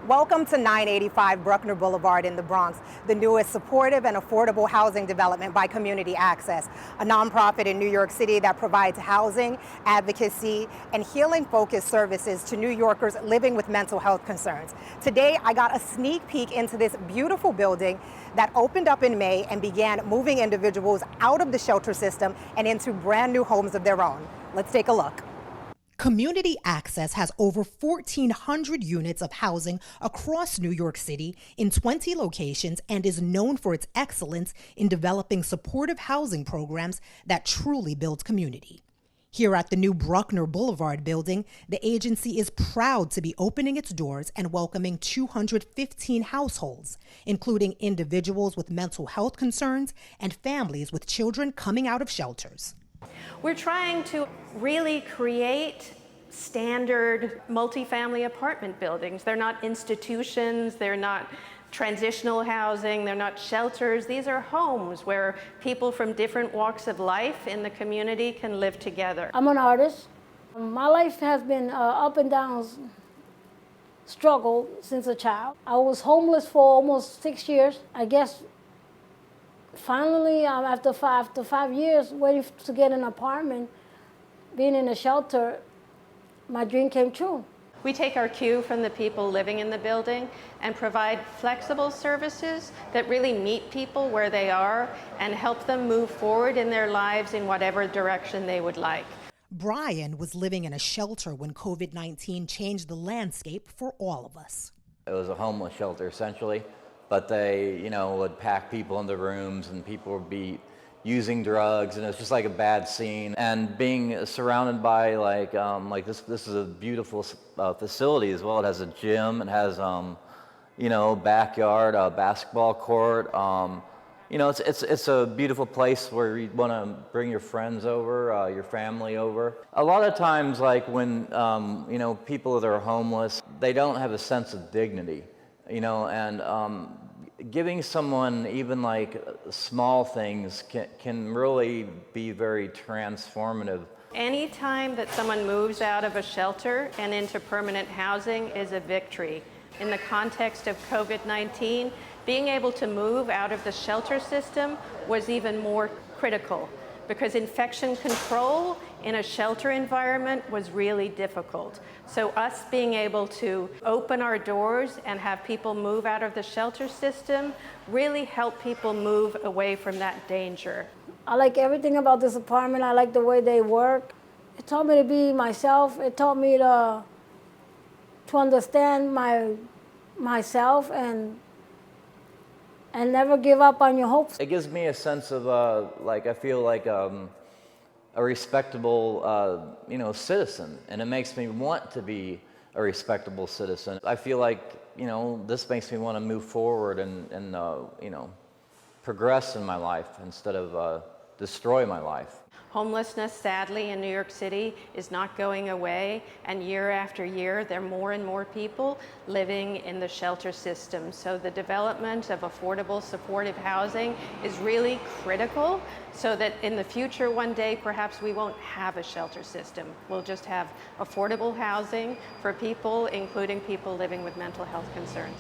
Welcome to 985 Bruckner Boulevard in the Bronx, the newest supportive and affordable housing development by Community Access, a nonprofit in New York City that provides housing, advocacy, and healing-focused services to New Yorkers living with mental health concerns. Today, I got a sneak peek into this beautiful building that opened up in May and began moving individuals out of the shelter system and into brand new homes of their own. Let's take a look. Community Access has over 1,400 units of housing across New York City in 20 locations and is known for its excellence in developing supportive housing programs that truly build community. Here at the new Bruckner Boulevard building, the agency is proud to be opening its doors and welcoming 215 households, including individuals with mental health concerns and families with children coming out of shelters. We're trying to really create standard multifamily apartment buildings. They're not institutions, they're not transitional housing, they're not shelters. These are homes where people from different walks of life in the community can live together. I'm an artist. My life has been up and down struggle since a child. I was homeless for almost 6 years. I guess finally, after 5 years waiting to get an apartment, being in a shelter, my dream came true. We take our cue from the people living in the building and provide flexible services that really meet people where they are and help them move forward in their lives in whatever direction they would like. Brian was living in a shelter when COVID-19 changed the landscape for all of us. It was a homeless shelter essentially, but they, would pack people into rooms and people would be using drugs, and it's just like a bad scene. And being surrounded by this is a beautiful facility as well. It has a gym, it has backyard, a basketball court. It's a beautiful place where you want to bring your friends over, your family over. A lot of times, like when people that are homeless, they don't have a sense of dignity, and giving someone even like small things can really be very transformative. Anytime that someone moves out of a shelter and into permanent housing is a victory. In the context of COVID-19, being able to move out of the shelter system was even more critical because infection control in a shelter environment was really difficult. So us being able to open our doors and have people move out of the shelter system really helped people move away from that danger. I like everything about this apartment. I like the way they work. It taught me to be myself. It taught me to understand myself and never give up on your hopes. It gives me a sense of I feel like a respectable citizen, and it makes me want to be a respectable citizen. I feel like this makes me want to move forward and progress in my life instead of destroy my life. Homelessness, sadly, in New York City is not going away, and year after year, there are more and more people living in the shelter system. So the development of affordable, supportive housing is really critical so that in the future, one day, perhaps we won't have a shelter system. We'll just have affordable housing for people, including people living with mental health concerns.